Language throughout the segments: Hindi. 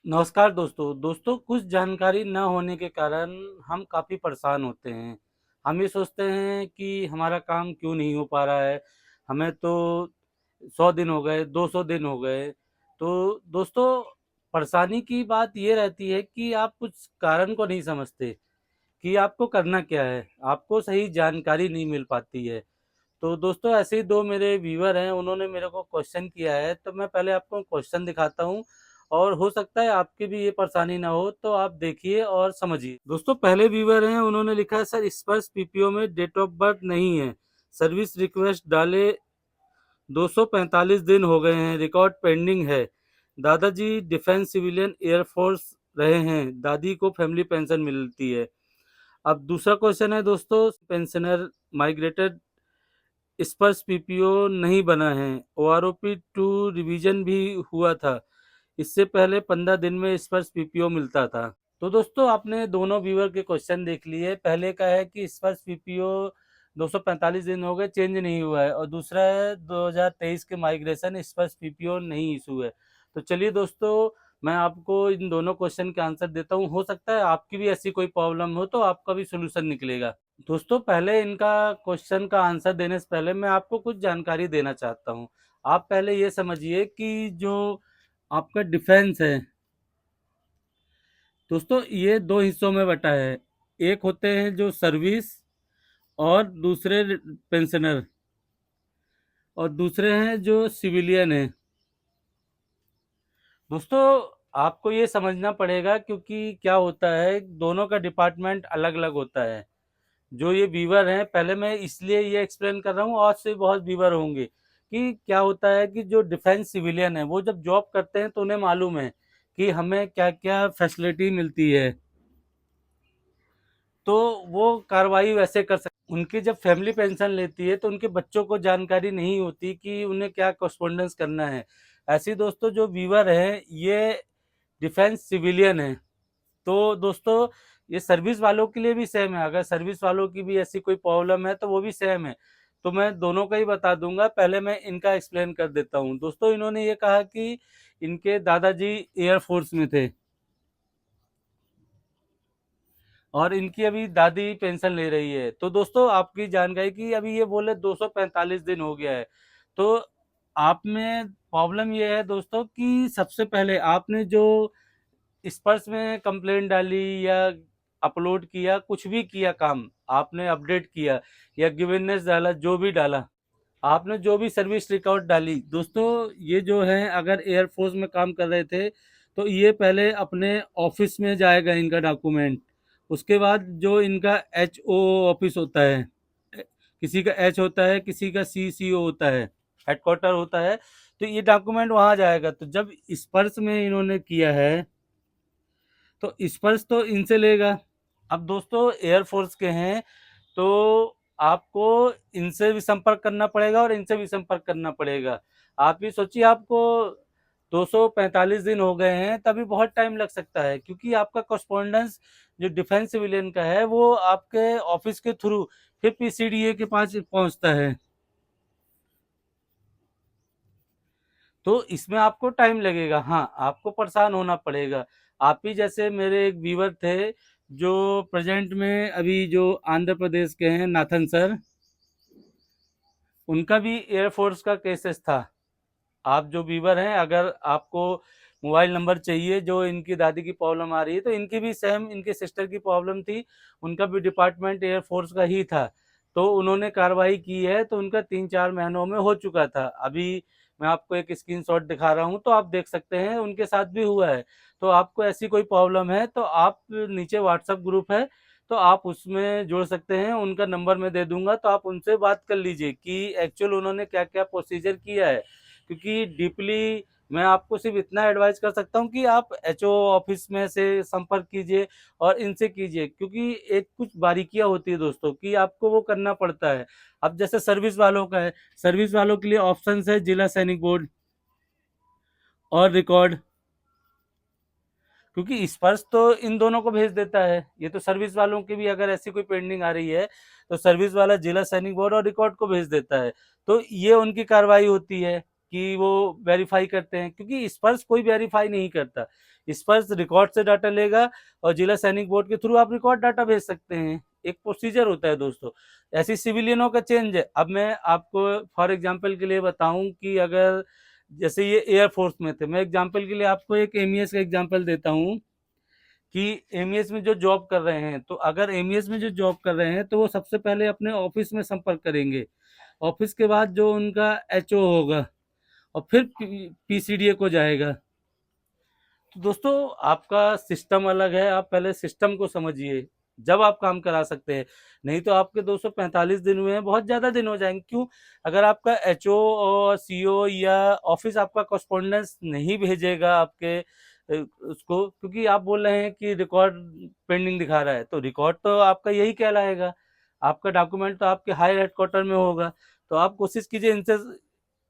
नमस्कार दोस्तों कुछ जानकारी ना होने के कारण हम काफ़ी परेशान होते हैं। हम ये सोचते हैं कि हमारा काम क्यों नहीं हो पा रहा है, हमें तो 100 दिन हो गए, 200 दिन हो गए। तो दोस्तों, परेशानी की बात ये रहती है कि आप कुछ कारण को नहीं समझते कि आपको करना क्या है, आपको सही जानकारी नहीं मिल पाती है। तो दोस्तों, ऐसे ही 2 मेरे व्यूअर हैं, उन्होंने मेरे को क्वेश्चन किया है, तो मैं पहले आपको क्वेश्चन दिखाता हूँ और हो सकता है आपकी भी ये परेशानी ना हो, तो आप देखिए और समझिए। दोस्तों, पहले व्यूअर हैं, उन्होंने लिखा है, सर स्पर्श पीपीओ में डेट ऑफ बर्थ नहीं है, सर्विस रिक्वेस्ट डाले 245 दिन हो गए हैं, रिकॉर्ड पेंडिंग है। दादाजी डिफेंस सिविलियन एयरफोर्स रहे हैं, दादी को फैमिली पेंशन मिलती है। अब दूसरा क्वेश्चन है दोस्तों, पेंशनर माइग्रेटेड स्पर्श पीपीओ नहीं बना है, ओआरओपी 2 रिवीजन भी हुआ था, इससे पहले 15 दिन में स्पर्श पीपीओ मिलता था। तो दोस्तों, आपने दोनों व्यूअर के क्वेश्चन देख लिए। पहले का है कि स्पर्श पीपीओ 245 दिन हो गए चेंज नहीं हुआ है, और दूसरा है 2023 के माइग्रेशन स्पर्श पीपीओ नहीं इशू है। तो चलिए दोस्तों, मैं आपको इन दोनों क्वेश्चन के आंसर देता हूँ। हो सकता है आपकी भी ऐसी कोई प्रॉब्लम हो तो आपका भी सोल्यूशन निकलेगा। दोस्तों, पहले इनका क्वेश्चन का आंसर देने से पहले मैं आपको कुछ जानकारी देना चाहता हूँ। आप पहले ये समझिए कि जो आपका डिफेंस है दोस्तों, ये दो हिस्सों में बटा है। एक होते हैं जो सर्विस, और दूसरे पेंशनर, और दूसरे हैं जो सिविलियन है। दोस्तों, आपको ये समझना पड़ेगा, क्योंकि क्या होता है, दोनों का डिपार्टमेंट अलग अलग होता है। जो ये वीवर हैं, पहले मैं इसलिए ये एक्सप्लेन कर रहा हूँ, आज से बहुत वीवर होंगे, कि क्या होता है कि जो डिफेंस सिविलियन है वो जब जॉब करते हैं तो उन्हें मालूम है कि हमें क्या क्या फैसिलिटी मिलती है, तो वो कार्रवाई वैसे कर सकते। उनकी जब फैमिली पेंशन लेती है तो उनके बच्चों को जानकारी नहीं होती कि उन्हें क्या कॉरस्पॉन्डेंस करना है। ऐसे ही दोस्तों, जो वीवर हैं ये डिफेंस सिविलियन है। तो दोस्तों, ये सर्विस वालों के लिए भी सेम है। अगर सर्विस वालों की भी ऐसी कोई प्रॉब्लम है तो वो भी सेम है। तो मैं दोनों का ही बता दूंगा। पहले मैं इनका एक्सप्लेन कर देता हूँ। दोस्तों, इन्होंने ये कहा कि इनके दादाजी एयरफोर्स में थे और इनकी अभी दादी पेंशन ले रही है। तो दोस्तों, आपकी जानकारी की अभी ये बोले 245 दिन हो गया है। तो आप में प्रॉब्लम ये है दोस्तों कि सबसे पहले आपने जो स्पर्श में कंप्लेंट डाली या अपलोड किया, कुछ भी किया काम, आपने अपडेट किया या गिवेनेस डाला, जो भी डाला, आपने जो भी सर्विस रिकॉर्ड डाली, दोस्तों ये जो है, अगर एयरफोर्स में काम कर रहे थे तो ये पहले अपने ऑफिस में जाएगा इनका डॉक्यूमेंट। उसके बाद जो इनका एच ओ ऑफिस होता है, किसी का एच होता है, किसी का सी सी ओ होता है, हेडक्वार्टर होता है, तो ये डॉक्यूमेंट वहाँ जाएगा। तो जब स्पर्श में इन्होंने किया है तो स्पर्श तो इनसे लेगा। अब दोस्तों, एयरफोर्स के हैं तो आपको इनसे भी संपर्क करना पड़ेगा और इनसे भी संपर्क करना पड़ेगा। आप ये सोचिए, आपको 245 दिन हो गए हैं, तभी बहुत टाइम लग सकता है, क्योंकि आपका कॉरस्पॉन्डेंस जो डिफेंस सिविलियन का है वो आपके ऑफिस के थ्रू फिर पीसीडीए के पास पहुंचता है। तो इसमें आपको टाइम लगेगा। हाँ, आपको परेशान होना पड़ेगा। आप ही जैसे मेरे एक व्यूवर थे, जो प्रेजेंट में अभी जो आंध्र प्रदेश के हैं, नाथन सर, उनका भी एयरफोर्स का केसेस था। आप जो व्यूवर हैं, अगर आपको मोबाइल नंबर चाहिए, जो इनकी दादी की प्रॉब्लम आ रही है, तो इनकी भी सेम, इनके सिस्टर की प्रॉब्लम थी, उनका भी डिपार्टमेंट एयरफोर्स का ही था। तो उन्होंने कार्रवाई की है, तो उनका 3-4 महीनों में हो चुका था। अभी मैं आपको एक स्क्रीनशॉट दिखा रहा हूँ, तो आप देख सकते हैं उनके साथ भी हुआ है। तो आपको ऐसी कोई प्रॉब्लम है तो आप, नीचे व्हाट्सएप ग्रुप है, तो आप उसमें जुड़ सकते हैं। उनका नंबर मैं दे दूंगा, तो आप उनसे बात कर लीजिए कि एक्चुअल उन्होंने क्या क्या प्रोसीजर किया है। क्योंकि डीपली मैं आपको सिर्फ इतना एडवाइस कर सकता हूँ कि आप एचओ ऑफिस में से संपर्क कीजिए और इनसे कीजिए, क्योंकि एक कुछ बारीकियां होती है दोस्तों कि आपको वो करना पड़ता है। अब जैसे सर्विस वालों का है, सर्विस वालों के लिए ऑप्शन है जिला सैनिक बोर्ड और रिकॉर्ड, क्योंकि स्पर्श तो इन दोनों को भेज देता है। ये तो सर्विस वालों की भी अगर ऐसी कोई पेंडिंग आ रही है तो सर्विस वाला जिला सैनिक बोर्ड और रिकॉर्ड को भेज देता है। तो ये उनकी कार्रवाई होती है कि वो वेरीफाई करते हैं, क्योंकि स्पर्श कोई वेरीफाई नहीं करता। स्पर्श रिकॉर्ड से डाटा लेगा और जिला सैनिक बोर्ड के थ्रू आप रिकॉर्ड डाटा भेज सकते हैं। एक प्रोसीजर होता है दोस्तों। ऐसी सिविलियनों का चेंज है। अब मैं आपको फॉर एग्जांपल के लिए बताऊं कि अगर जैसे ये एयरफोर्स में थे, मैं एग्जांपल के लिए आपको एक एमईएस का एग्जांपल देता हूं कि एमईएस में जो जॉब कर रहे हैं, तो अगर एमईएस में जो जॉब कर रहे हैं तो वो सबसे पहले अपने ऑफिस में संपर्क करेंगे। ऑफिस के बाद जो उनका एचओ होगा और फिर पीसीडीए को जाएगा। तो दोस्तों आपका सिस्टम अलग है, आप पहले सिस्टम को समझिए जब आप काम करा सकते हैं। नहीं तो आपके 245 दिन हुए हैं, बहुत ज़्यादा दिन हो जाएंगे। क्यों? अगर आपका एचओ और सीओ या ऑफिस आपका कॉरस्पॉन्डेंस नहीं भेजेगा आपके उसको, क्योंकि आप बोल रहे हैं कि रिकॉर्ड पेंडिंग दिखा रहा है, तो रिकॉर्ड तो आपका यही कहलाएगा। आपका डॉक्यूमेंट तो आपके हायर हेडक्वार्टर में होगा। तो आप कोशिश कीजिए इनसे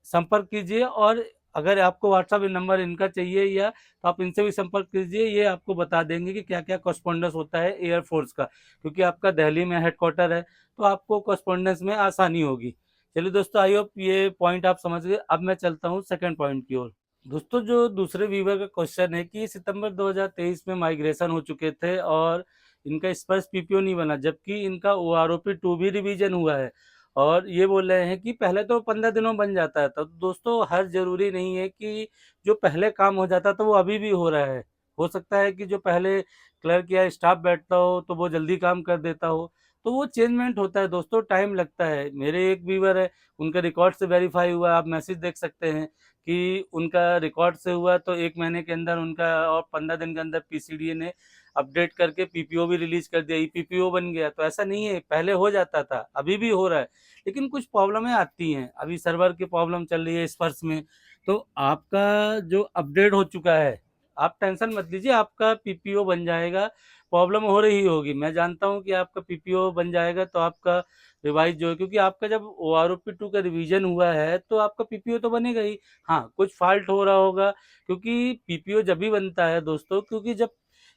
संपर्क कीजिए, और अगर आपको व्हाट्सएप नंबर इनका चाहिए या तो आप इनसे भी संपर्क कीजिए। ये आपको बता देंगे कि क्या क्या कॉरस्पॉन्डेंस होता है एयरफोर्स का, क्योंकि आपका दिल्ली में हेडक्वार्टर है तो आपको कॉरस्पॉन्डेंस में आसानी होगी। चलिए दोस्तों, आई होप ये पॉइंट आप समझ गए। अब मैं चलता हूँ सेकंड पॉइंट की ओर। दोस्तों जो दूसरे व्यूवर का क्वेश्चन है कि सितंबर 2023 में माइग्रेशन हो चुके थे और इनका स्पर्श पीपीओ नहीं बना, जबकि इनका ओआरओपी 2 भी रिवीजन हुआ है, और ये बोल रहे हैं कि पहले तो 15 दिनों बन जाता है। तो दोस्तों हर जरूरी नहीं है कि जो पहले काम हो जाता तो वो अभी भी हो रहा है। हो सकता है कि जो पहले क्लर्क या स्टाफ बैठता हो तो वो जल्दी काम कर देता हो। तो वो चेंजमेंट होता है दोस्तों, टाइम लगता है। मेरे एक व्यूवर है, उनका रिकॉर्ड से वेरीफाई हुआ, आप मैसेज देख सकते हैं कि उनका रिकॉर्ड से हुआ, तो 1 महीने के अंदर उनका और 15 दिन के अंदर पीसीडीए ने अपडेट करके पीपीओ भी रिलीज कर दिया, ईपीपीओ बन गया। तो ऐसा नहीं है, पहले हो जाता था, अभी भी हो रहा है, लेकिन कुछ प्रॉब्लमें आती हैं। अभी सर्वर की प्रॉब्लम चल रही है स्पर्श में, तो आपका जो अपडेट हो चुका है, आप टेंशन मत लीजिए, आपका पीपीओ बन जाएगा। प्रॉब्लम हो रही होगी, मैं जानता हूं कि आपका पीपीओ बन जाएगा, तो आपका रिवाइज जो है, क्योंकि आपका जब ओआरओपी 2 का रिवीजन हुआ है तो आपका पीपीओ तो बनेगा ही। हाँ, कुछ फॉल्ट हो रहा होगा, क्योंकि पीपीओ जब भी बनता है दोस्तों, क्योंकि जब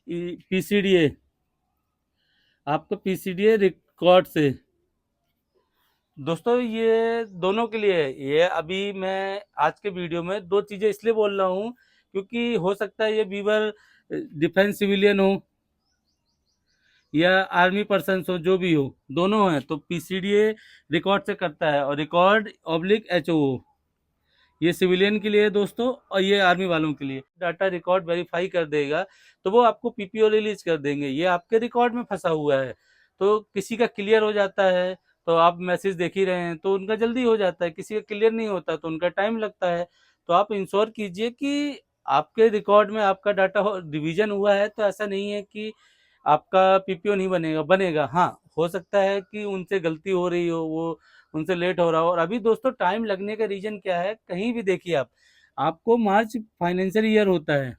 पीसीडीए आपका पीसीडीए रिकॉर्ड से, दोस्तों ये दोनों के लिए है। ये अभी मैं आज के वीडियो में दो चीजें इसलिए बोल रहा हूँ क्योंकि हो सकता है ये व्यूवर डिफेंस सिविलियन हो या आर्मी पर्सन हो, जो भी हो, दोनों है। तो पीसीडीए रिकॉर्ड से करता है, और रिकॉर्ड ऑब्लिक एचओ, ये सिविलियन के लिए है दोस्तों, और ये आर्मी वालों के लिए। डाटा रिकॉर्ड वेरीफाई कर देगा तो वो आपको पीपीओ रिलीज कर देंगे। ये आपके रिकॉर्ड में फंसा हुआ है, तो किसी का क्लियर हो जाता है तो आप मैसेज देख ही रहे हैं, तो उनका जल्दी हो जाता है। किसी का क्लियर नहीं होता तो उनका टाइम लगता है। तो आप इंश्योर कीजिए कि आपके रिकॉर्ड में आपका डाटा रिवीजन हुआ है। तो ऐसा नहीं है कि आपका पीपीओ नहीं बनेगा, बनेगा। हाँ, हो सकता है कि उनसे गलती हो रही हो, वो उनसे लेट हो रहा हो। और अभी दोस्तों टाइम लगने का रीजन क्या है, कहीं भी देखिए आप, आपको मार्च फाइनेंशियल ईयर होता है,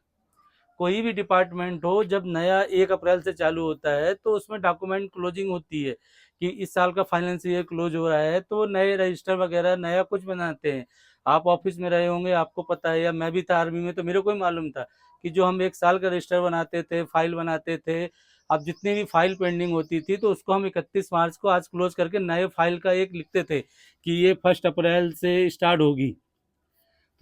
कोई भी डिपार्टमेंट हो, जब नया 1 अप्रैल से चालू होता है तो उसमें डॉक्यूमेंट क्लोजिंग होती है कि इस साल का फाइनेंशियल ईयर क्लोज हो रहा है, तो नए रजिस्टर वगैरह नया कुछ बनाते हैं। आप ऑफिस में रहे होंगे, आपको पता है, या मैं भी था आर्मी में तो मेरे को ही मालूम था कि जो हम 1 साल का रजिस्टर बनाते थे, फाइल बनाते थे, अब जितनी भी फाइल पेंडिंग होती थी तो उसको हम 31 मार्च को आज क्लोज करके नए फाइल का एक लिखते थे कि ये 1 अप्रैल से स्टार्ट होगी।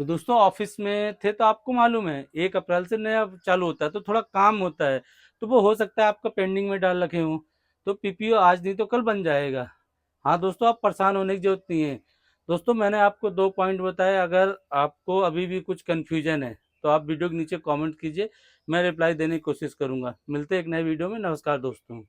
तो दोस्तों ऑफिस में थे तो आपको मालूम है 1 अप्रैल से नया चालू होता है, तो थोड़ा काम होता है। तो वो हो सकता है आपका पेंडिंग में डाल रखे हों, तो पीपीओ आज नहीं तो कल बन जाएगा। हाँ दोस्तों, आप परेशान होने की जरूरत नहीं है। दोस्तों मैंने आपको 2 पॉइंट बताए, अगर आपको अभी भी कुछ कन्फ्यूजन है तो आप वीडियो के नीचे कमेंट कीजिए, मैं रिप्लाई देने की कोशिश करूंगा। मिलते हैं एक नए वीडियो में। नमस्कार दोस्तों।